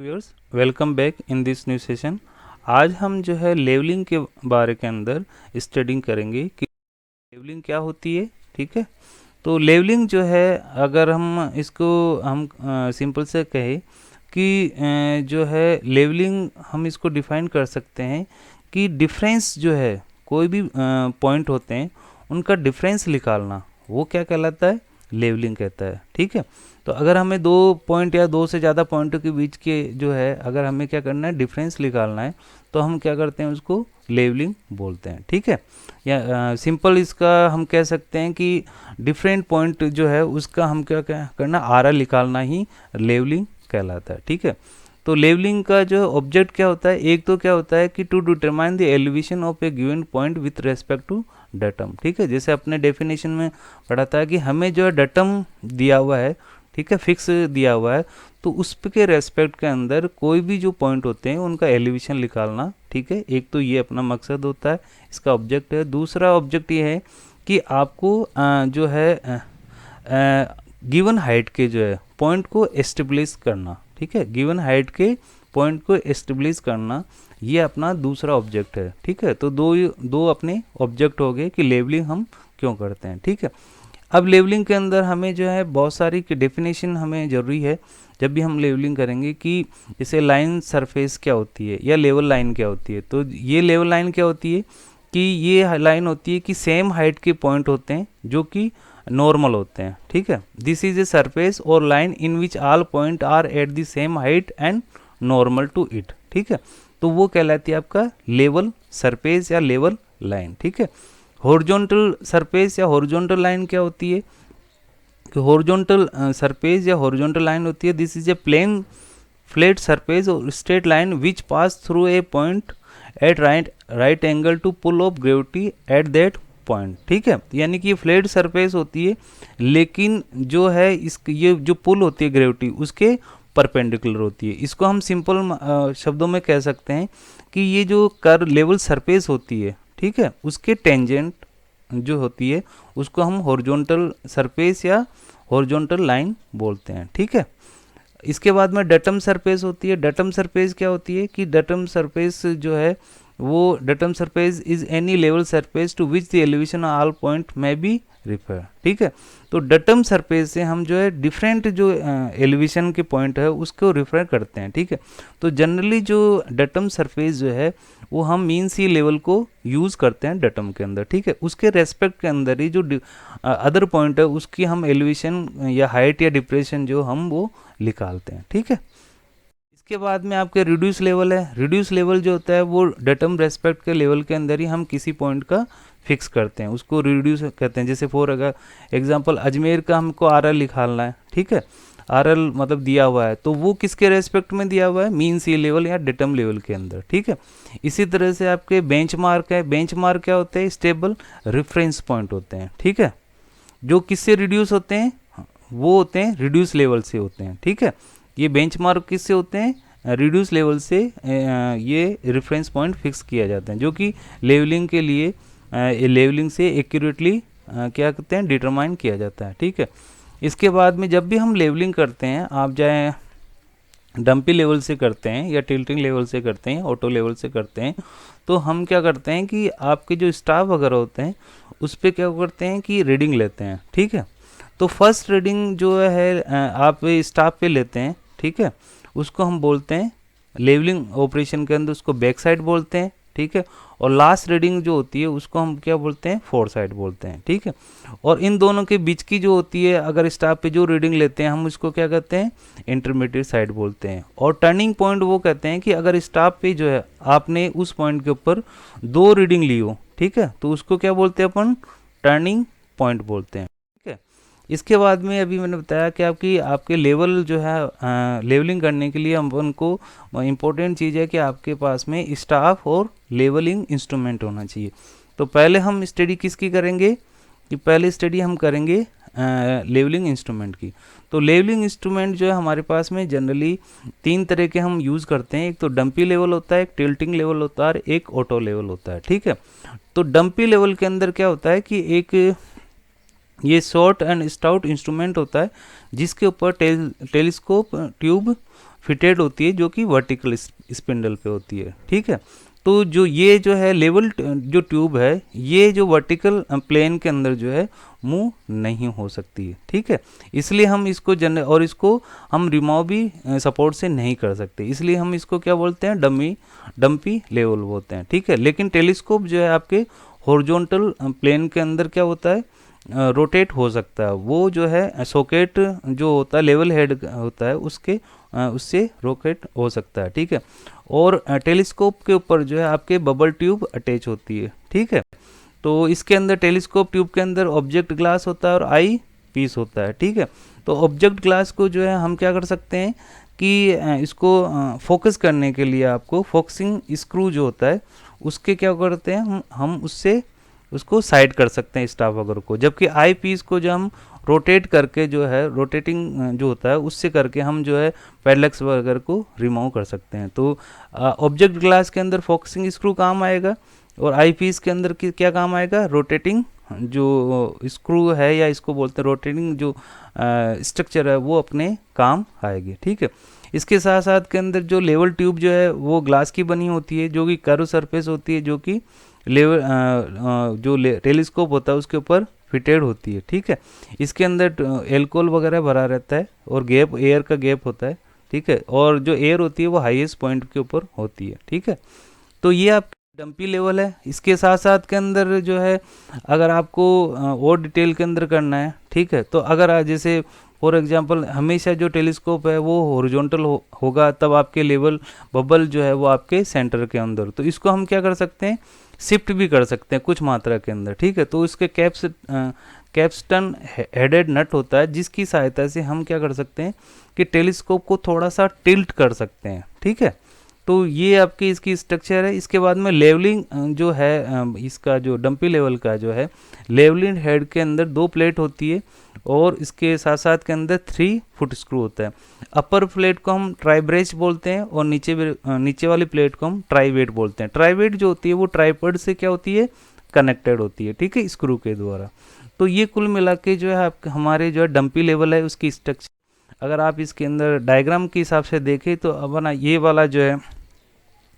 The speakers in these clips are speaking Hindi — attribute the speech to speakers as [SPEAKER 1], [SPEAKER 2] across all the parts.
[SPEAKER 1] Viewers, welcome back in this new session. आज हम जो है लेवलिंग के बारे के अंदर स्टडिंग करेंगे कि लेवलिंग क्या होती है। ठीक है, तो लेवलिंग जो है, अगर हम इसको हम सिंपल से कहें कि जो है लेवलिंग हम इसको डिफाइन कर सकते हैं कि डिफरेंस जो है, कोई भी पॉइंट होते हैं उनका डिफरेंस निकालना, वो क्या कहलाता है, लेवलिंग कहता है। ठीक है, तो अगर हमें दो पॉइंट या दो से ज़्यादा पॉइंटों के बीच के जो है, अगर हमें क्या करना है, डिफरेंस निकालना है, तो हम क्या करते हैं, उसको लेवलिंग बोलते हैं। ठीक है, या सिंपल इसका हम कह सकते हैं कि डिफरेंट पॉइंट जो है उसका हम क्या करना, आरएल निकालना ही लेवलिंग कहलाता है। ठीक है, तो लेवलिंग का जो ऑब्जेक्ट क्या होता है, एक तो क्या होता है कि to determine the elevation of a given point with respect to datum. ठीक है, जैसे अपने डेफिनेशन में पढ़ा था कि हमें जो है डेटम दिया हुआ है, ठीक है, फिक्स दिया हुआ है, तो उस के रेस्पेक्ट के अंदर कोई भी जो पॉइंट होते हैं उनका एलिवेशन निकालना। ठीक है, एक तो ये अपना मकसद होता है, इसका ऑब्जेक्ट है। दूसरा ऑब्जेक्ट ये है कि आपको जो है गिवन हाइट के जो है पॉइंट को एस्टेब्लिश करना। ठीक है, गिवन हाइट के पॉइंट को एस्टेब्लिश करना, ये अपना दूसरा ऑब्जेक्ट है। ठीक है, तो दो अपने ऑब्जेक्ट हो गए कि लेवलिंग हम क्यों करते हैं। ठीक है, अब लेवलिंग के अंदर हमें जो है बहुत सारी डेफिनेशन हमें ज़रूरी है जब भी हम लेवलिंग करेंगे, कि जैसे लाइन सरफेस क्या होती है या लेवल लाइन क्या होती है। तो ये लेवल लाइन क्या होती है कि ये लाइन होती है कि सेम हाइट के पॉइंट होते हैं जो कि नॉर्मल होते हैं। ठीक है, दिस इज ए सरफेस और line in which all point are at the same height and normal to it. ठीक है, तो वो कहलाती है आपका लेवल सरफेस या लेवल लाइन। ठीक है, हॉरिजॉन्टल सरफेस या हॉरिजॉन्टल लाइन क्या होती है, कि हॉरिजॉन्टल सरफेस या हॉरिजॉन्टल लाइन होती है, this is a plane flat surface और straight line which pass through a point at right angle two pull of gravity at that point. ठीक है, यानी कि ये फ्लैट सरफेस होती है, लेकिन जो है ये जो पुल होती है ग्रेविटी उसके परपेंडिकुलर होती है। इसको हम सिंपल शब्दों में कह सकते हैं कि ये जो कर लेवल सरफेस होती है, ठीक है, उसके टेंजेंट जो होती है उसको हम हॉरिजॉन्टल सरफेस या हॉरिजॉन्टल लाइन बोलते हैं। ठीक है, इसके बाद में डटम सरफेस होती है। डटम सरफेस क्या होती है कि डटम सरफेस जो है वो datum surface is any level surface to which the elevation all point may be refer. ठीक है, तो डटम सरफेस से हम जो है डिफरेंट जो एलिवेशन के पॉइंट है उसको रिफर करते हैं। ठीक है, तो जनरली जो डटम सरफेस जो है वो हम मीन सी लेवल को यूज़ करते हैं डटम के अंदर। ठीक है, उसके रेस्पेक्ट के अंदर ही जो अदर पॉइंट है उसकी हम एलिवेशन या हाइट या डिप्रेशन जो हम वो निकालते हैं। ठीक है, इसके बाद में आपके रिड्यूस लेवल है। रिड्यूस लेवल जो होता है वो डटम रेस्पेक्ट के लेवल के अंदर ही हम किसी पॉइंट का फिक्स करते हैं, उसको रिड्यूस कहते हैं। जैसे फॉर अगर एग्जांपल अजमेर का हमको आरएल निकालना है, ठीक है, आरएल मतलब दिया हुआ है, तो वो किसके रेस्पेक्ट में दिया हुआ है, मीन सी लेवल या डटम लेवल के अंदर। ठीक है, इसी तरह से आपके बेंचमार्क है। बेंचमार्क क्या होते हैं, स्टेबल रेफरेंस पॉइंट होते हैं। ठीक है, जो किससे रिड्यूस होते हैं, वो होते हैं रिड्यूस लेवल से होते हैं। ठीक है, ये बेंचमार्क किससे होते हैं, रिड्यूस लेवल से ये रेफरेंस पॉइंट फिक्स किया जाता है, जो कि लेवलिंग के लिए लेवलिंग से एक्यूरेटली क्या करते हैं, डिटरमाइन किया जाता है। ठीक है, इसके बाद में जब भी हम लेवलिंग करते हैं, आप चाहे डंपी लेवल से करते हैं या टिल्टिंग लेवल से करते हैं, ऑटो लेवल से करते हैं, तो हम क्या करते हैं कि आपके जो स्टाफ वगैरह होते हैं उस पर क्या करते हैं कि रीडिंग लेते हैं। ठीक है, तो फर्स्ट रीडिंग जो है आप स्टाफ पे लेते हैं, ठीक है, उसको हम बोलते हैं लेवलिंग ऑपरेशन के अंदर उसको बैक साइड बोलते हैं। ठीक है, और लास्ट रीडिंग जो होती है उसको हम क्या बोलते हैं, फोर साइड बोलते हैं। ठीक है, और इन दोनों के बीच की जो होती है, अगर स्टाफ पे जो रीडिंग लेते हैं हम उसको क्या कहते हैं, इंटरमीडिएट साइड बोलते हैं। और टर्निंग पॉइंट वो कहते हैं कि अगर स्टाफ पे जो है आपने उस पॉइंट के ऊपर दो रीडिंग ली हो, ठीक है, तो उसको क्या बोलते हैं, अपन टर्निंग पॉइंट बोलते हैं। ठीक है, इसके बाद में अभी मैंने बताया कि आपके लेवल जो है लेवलिंग करने के लिए अपन को इम्पोर्टेंट चीज़ है कि आपके पास में स्टाफ और लेवलिंग इंस्ट्रूमेंट होना चाहिए। तो पहले हम स्टडी किसकी करेंगे, कि पहले स्टडी हम करेंगे लेवलिंग इंस्ट्रूमेंट की। तो लेवलिंग इंस्ट्रूमेंट जो है हमारे पास में जनरली तीन तरह के हम यूज़ करते हैं। एक तो डंपी लेवल होता है, एक टिल्टिंग लेवल होता है और एक ऑटो लेवल होता है। ठीक है, तो डंपी लेवल के अंदर क्या होता है कि एक ये शॉर्ट एंड स्टाउट इंस्ट्रूमेंट होता है जिसके ऊपर टेलीस्कोप ट्यूब फिटेड होती है, जो कि वर्टिकल स्पिंडल पे होती है, ठीक है। तो जो ये जो है लेवल जो ट्यूब है, ये जो वर्टिकल प्लेन के अंदर जो है मूव नहीं हो सकती है, ठीक है। इसलिए हम इसको और इसको हम रिमूव भी सपोर्ट से नहीं कर सकते, इसलिए हम इसको क्या बोलते हैं, डम्पी लेवल बोलते हैं, ठीक है। लेकिन टेलीस्कोप जो है आपके हॉरिजॉन्टल प्लेन के अंदर क्या होता है, रोटेट हो सकता है। वो जो है सॉकेट जो होता है, लेवल हेड होता है, उससे रोकेट हो सकता है, ठीक है। और टेलीस्कोप के ऊपर जो है आपके बबल ट्यूब अटैच होती है, ठीक है। तो इसके अंदर टेलीस्कोप ट्यूब के अंदर ऑब्जेक्ट ग्लास होता है और आई पीस होता है, ठीक है। तो ऑब्जेक्ट ग्लास को जो है हम क्या कर सकते हैं कि इसको फोकस करने के लिए आपको फोकसिंग स्क्रू जो होता है उसके क्या करते हैं, हम उससे उसको साइड कर सकते हैं स्टाफ वगैरह को। जबकि आई पीस को जो हम रोटेट करके जो है, रोटेटिंग जो होता है उससे करके हम जो है पैडलक्स वगैरह को रिमूव कर सकते हैं। तो ऑब्जेक्ट ग्लास के अंदर फोकसिंग स्क्रू काम आएगा और आई पीस के अंदर क्या काम आएगा, रोटेटिंग जो स्क्रू है या इसको बोलते हैं रोटेटिंग जो स्ट्रक्चर है वो अपने काम आएगी, ठीक है। इसके साथ साथ के अंदर जो लेवल ट्यूब जो है वो ग्लास की बनी होती है, जो कि कर्व सरफेस होती है, जो कि लेवल जो टेलीस्कोप होता है उसके ऊपर फिटेड होती है, ठीक है। इसके अंदर एल्कोहल वगैरह भरा रहता है और गैप, एयर का गैप होता है, ठीक है। और जो एयर होती है वो हाईएस्ट पॉइंट के ऊपर होती है, ठीक है। तो ये आप डंपी लेवल है। इसके साथ साथ के अंदर जो है अगर आपको और डिटेल के अंदर करना है, ठीक है, तो अगर जैसे फॉर एग्जांपल हमेशा जो टेलीस्कोप है वो हॉरिजॉन्टल होगा, तब आपके लेवल बबल जो है वो आपके सेंटर के अंदर, तो इसको हम क्या कर सकते हैं, शिफ्ट भी कर सकते हैं कुछ मात्रा के अंदर, ठीक है। तो इसके कैप्स्टन हेडेड नट होता है, जिसकी सहायता से हम क्या कर सकते हैं कि टेलीस्कोप को थोड़ा सा टिल्ट कर सकते हैं, ठीक है। तो ये आपकी इसकी स्ट्रक्चर है। इसके बाद में लेवलिंग जो है इसका जो डंपी लेवल का जो है, लेवलिंग हेड के अंदर 2 प्लेट होती है और इसके साथ साथ के अंदर 3 फुट स्क्रू होता है। अपर प्लेट को हम ट्राइब्रेच बोलते हैं और नीचे वाली प्लेट को हम ट्राइवेट बोलते हैं। ट्राइवेट जो होती है वो ट्राइपॉड से क्या होती है, कनेक्टेड होती है, ठीक है, स्क्रू के द्वारा। तो ये कुल मिला के जो है हमारे जो है डंपी लेवल है उसकी स्ट्रक्चर। अगर आप इसके अंदर डायग्राम के हिसाब से देखें तो अब ना ये वाला जो है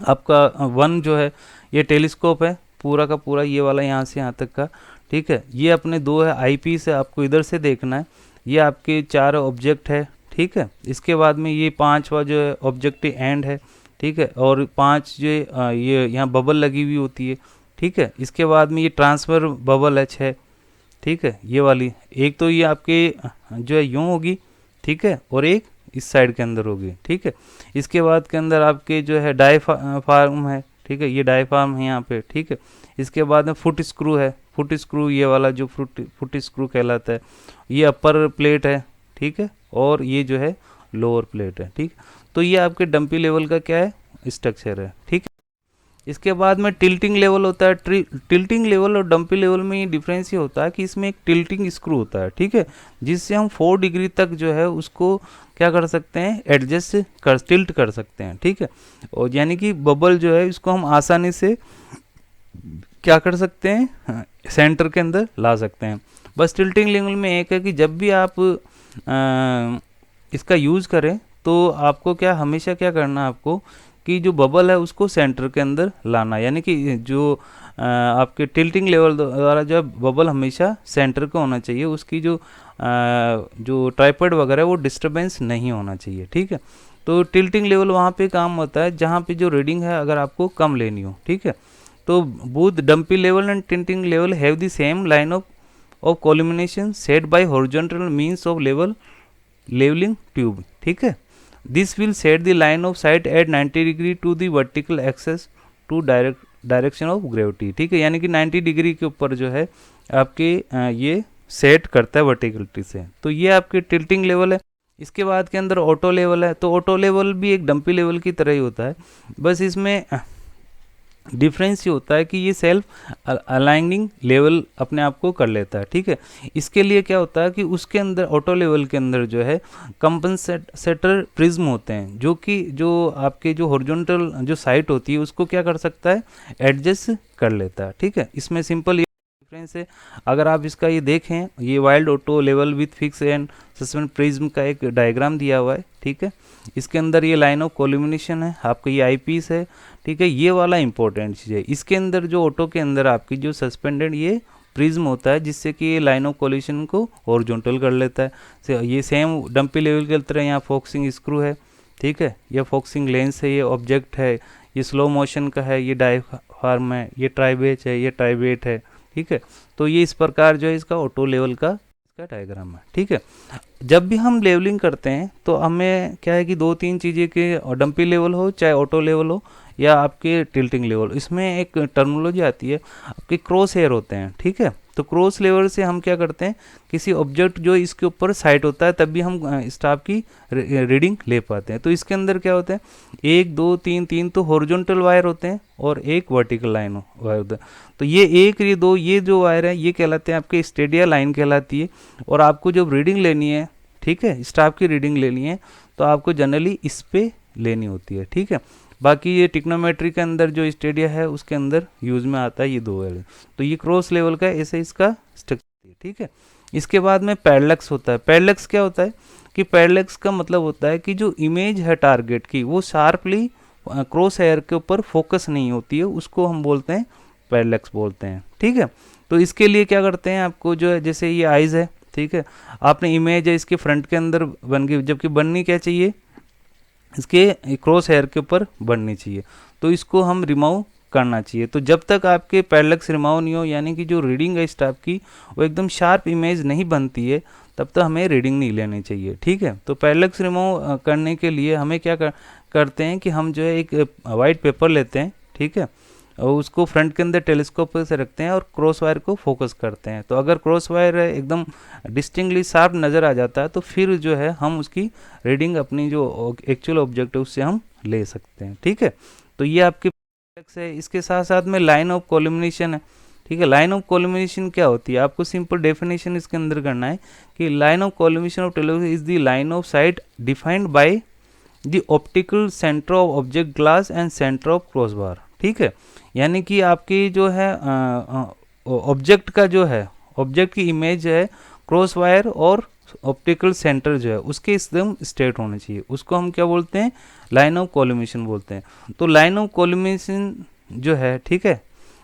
[SPEAKER 1] आपका 1 जो है ये टेलीस्कोप है पूरा का पूरा, ये वाला यहाँ से यहाँ तक का, ठीक है। ये अपने 2 है आई पीस है, आपको इधर से देखना है। ये आपके 4 ऑब्जेक्ट है, ठीक है। इसके बाद में ये 5वां जो है ऑब्जेक्टिव एंड है, ठीक है। और 5 जो ये यहाँ बबल लगी हुई होती है, ठीक है। इसके बाद में ये ट्रांसफर बबल है 6, ठीक है। ये वाली एक तो ये आपके जो है यूँ होगी, ठीक है, और एक इस साइड के अंदर होगी, ठीक है। इसके बाद के अंदर आपके जो है डायफ्राम है, ठीक है, ये डायफ्राम है यहाँ पे, ठीक है। इसके बाद में फुट स्क्रू है, फुट स्क्रू ये वाला जो फुट स्क्रू कहलाता है, ये अपर प्लेट है, ठीक है, और ये जो है लोअर प्लेट है, ठीक। तो ये आपके डंपी लेवल का क्या है, स्ट्रक्चर है, ठीक है। इसके बाद में टिल्टिंग लेवल होता है। टिल्टिंग लेवल और डंपी लेवल में ये डिफरेंस ये होता है कि इसमें एक टिल्टिंग स्क्रू होता है, ठीक है, जिससे हम 4 डिग्री तक जो है उसको क्या कर सकते हैं, एडजस्ट कर टिल्ट कर सकते हैं, ठीक है। और यानी कि बबल जो है इसको हम आसानी से क्या कर सकते हैं, सेंटर के अंदर ला सकते हैं। बस टिल्टिंग लेवल में एक है कि जब भी आप इसका यूज़ करें तो आपको क्या हमेशा क्या करना है आपको कि जो बबल है उसको सेंटर के अंदर लाना, यानी कि जो आपके टिल्टिंग लेवल द्वारा जो बबल हमेशा सेंटर का होना चाहिए, उसकी जो ट्राइपॉड वगैरह वो डिस्टरबेंस नहीं होना चाहिए, ठीक है। तो टिल्टिंग लेवल वहाँ पे काम होता है जहाँ पे जो रीडिंग है अगर आपको कम लेनी हो, ठीक है। तो both dumpy level and tilting level have the same line of collimation set by horizontal means of levelling tube, ठीक है। This will set the line of sight at 90 degree to the vertical axis to direction of gravity, ठीक है। यानी कि 90 डिग्री के ऊपर जो है आपके ये सेट करता है वर्टिकलिटी से। तो ये आपके टिल्टिंग लेवल है। इसके बाद के अंदर ऑटो लेवल है। तो ऑटो लेवल भी एक डंपी लेवल की तरह ही होता है, बस इसमें डिफरेंस ये होता है कि ये सेल्फ अलाइनिंग लेवल अपने आप को कर लेता है, ठीक है। इसके लिए क्या होता है कि उसके अंदर ऑटो लेवल के अंदर जो है कंपनसेटर प्रिज्म होते हैं, जो आपके जो हॉरिजॉन्टल जो साइट होती है उसको क्या कर सकता है, एडजस्ट कर लेता है, ठीक है। इसमें सिंपल रेफरेंस है। अगर आप इसका ये देखें, ये wild auto level with fix and suspend prism का एक डायग्राम दिया हुआ है, ठीक है। इसके अंदर ये लाइन ऑफ कोल्यूमिनेशन है, आपका ये आई पीस है, ठीक है। ये वाला इंपॉर्टेंट चीज़ है। इसके अंदर जो ऑटो के अंदर आपकी जो सस्पेंडेड ये प्रिज्म होता है, जिससे कि ये लाइन ऑफ कोलिशन को हॉरिजॉन्टल कर लेता है। ये सेम डंपी लेवल की तरह यहाँ फोकसिंग स्क्रू है, ठीक है। ये फोकसिंग लेंस है, ये ऑब्जेक्ट है, ये स्लो मोशन का है, ये डायफ्राम है, ये ट्राइबेच है, ये ट्राइबेट है, ठीक है। तो ये इस प्रकार जो है इसका ऑटो लेवल का इसका डायग्राम है, ठीक है। जब भी हम लेवलिंग करते हैं तो हमें क्या है कि दो तीन चीज़ें के डंपी लेवल हो चाहे ऑटो लेवल हो या आपके टिल्टिंग लेवल, इसमें एक टर्मिनोलॉजी आती है, आपके क्रॉस हेयर होते हैं, ठीक है। तो क्रॉस लेवल से हम क्या करते हैं, किसी ऑब्जेक्ट जो इसके ऊपर साइट होता है तब भी हम स्टाफ की रीडिंग ले पाते हैं। तो इसके अंदर क्या होता है, एक दो तीन, तीन तो हॉरिजॉन्टल वायर होते हैं और एक वर्टिकल लाइन वायर होता है। तो ये एक, ये दो, ये जो वायर है ये कहलाते हैं आपके स्टेडिया लाइन कहलाती है। और आपको जब रीडिंग लेनी है, ठीक है, स्टाफ की रीडिंग लेनी है तो आपको जनरली इस पे लेनी होती है, ठीक है। बाकी ये टिक्नोमेट्री के अंदर जो स्टेडिया है उसके अंदर यूज में आता है ये दो वायर। तो ये क्रॉस लेवल का ऐसे इसका स्ट्रक्चर है, ठीक है। इसके बाद में पैरेलैक्स होता है। पैरेलैक्स क्या होता है कि पैरेलैक्स का मतलब होता है कि जो इमेज है टारगेट की वो शार्पली क्रॉस हेयर के ऊपर फोकस नहीं होती है, उसको हम बोलते हैं पैरेलैक्स बोलते हैं, ठीक है। तो इसके लिए क्या करते हैं, आपको जो है जैसे ये आइज़ है, ठीक है, आपने इमेज है इसके फ्रंट के अंदर बन गई, जबकि बननी क्या चाहिए, इसके क्रॉस हेयर के ऊपर बननी चाहिए। तो इसको हम रिमूव करना चाहिए। तो जब तक आपके पैरेलैक्स रिमूव नहीं हो, यानी कि जो रीडिंग है स्टाफ की वो एकदम शार्प इमेज नहीं बनती है, तब तक हमें रीडिंग नहीं लेनी चाहिए, ठीक है। तो पैरेलैक्स रिमूव करने के लिए हमें क्या करते हैं कि हम जो है एक वाइट पेपर लेते हैं, ठीक है, और उसको फ्रंट के अंदर टेलीस्कोप से रखते हैं और क्रॉस वायर को फोकस करते हैं। तो अगर क्रॉस वायर एकदम डिस्टिंक्टली शार्प नज़र आ जाता है तो फिर जो है हम उसकी रीडिंग अपनी जो एक्चुअल ऑब्जेक्ट है उससे हम ले सकते हैं, ठीक है। तो ये आपके पैरेलैक्स है। इसके साथ साथ में लाइन ऑफ कोल्यूमिनेशन है, ठीक है। लाइन ऑफ कोल्यूमिनेशन क्या होती है, आपको सिंपल डेफिनेशन इसके अंदर करना है कि line of collimation of television is the line of sight defined by the optical centre of object glass and centre of cross bar, ठीक है। यानी कि आपकी जो है ऑब्जेक्ट का जो है ऑब्जेक्ट की इमेज है क्रॉस वायर और ऑप्टिकल सेंटर जो है उसके एकदम स्ट्रेट होने चाहिए, उसको हम क्या बोलते हैं, लाइन ऑफ कोल्यूमिनेशन बोलते हैं। तो लाइन ऑफ कोल्यूमिनेशन जो है, ठीक है,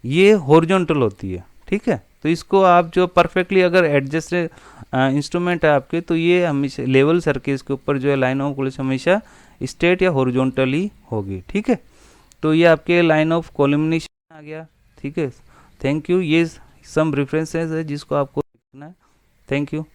[SPEAKER 1] ये हॉरिजॉन्टल होती है, ठीक है। तो इसको आप जो परफेक्टली अगर एडजस्ट इंस्ट्रूमेंट है आपके, तो ये हमेशा लेवल सरफेस के ऊपर जो है लाइन ऑफ कोल्यूमिनेशन हमेशा स्ट्रेट या हॉरिजॉन्टल ही होगी, ठीक है। तो ये आपके लाइन ऑफ कोल्यूमिनेशन आ गया, ठीक है। Thank you. ये सम रेफरेंसेस है जिसको आपको देखना है। Thank you.